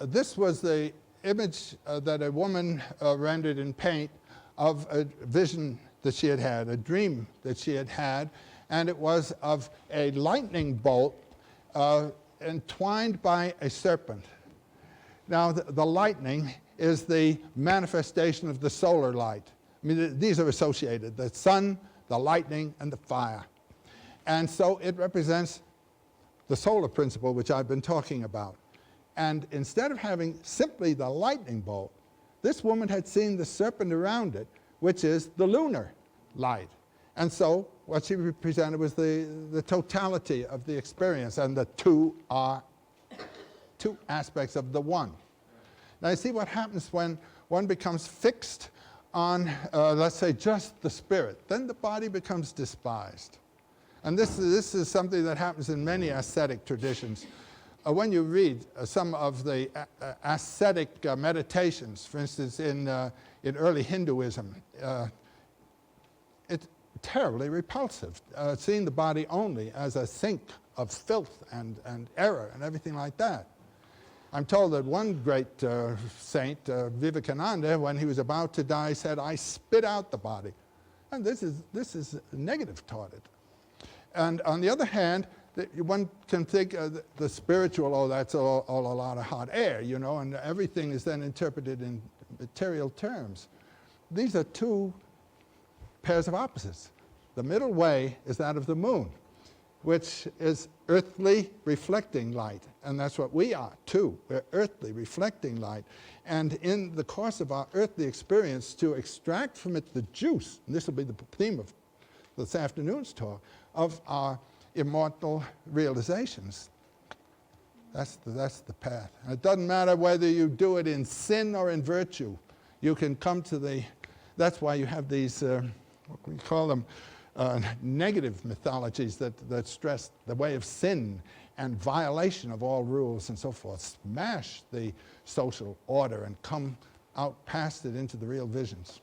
this was the image that a woman rendered in paint of a vision that she had had, a dream that she had had, and it was of a lightning bolt entwined by a serpent. Now, the lightning is the manifestation of the solar light. I mean, these are associated, the sun, the lightning, and the fire. And so it represents the solar principle, which I've been talking about. And instead of having simply the lightning bolt, this woman had seen the serpent around it, which is the lunar light. And so what she represented was the totality of the experience, and the two are two aspects of the one. Now you see what happens when one becomes fixed on, let's say, just the spirit. Then the body becomes despised. And this is something that happens in many ascetic traditions. When you read some of the ascetic meditations, for instance, in early Hinduism, it's terribly repulsive, seeing the body only as a sink of filth and error and everything like that. I'm told that one great saint, Vivekananda, when he was about to die, said, "I spit out the body." And this is negative toward it. And on the other hand, one can think the spiritual, oh, that's all a lot of hot air, you know, and everything is then interpreted in material terms. These are two pairs of opposites. The middle way is that of the moon, which is earthly reflecting light. And that's what we are, too. We're earthly reflecting light. And in the course of our earthly experience, to extract from it the juice, and this will be the theme of this afternoon's talk, of our immortal realizations. That's the path. And it doesn't matter whether you do it in sin or in virtue. You can come to the... That's why you have these, what we call them, negative mythologies that stress the way of sin and violation of all rules and so forth. Smash the social order and come out past it into the real visions.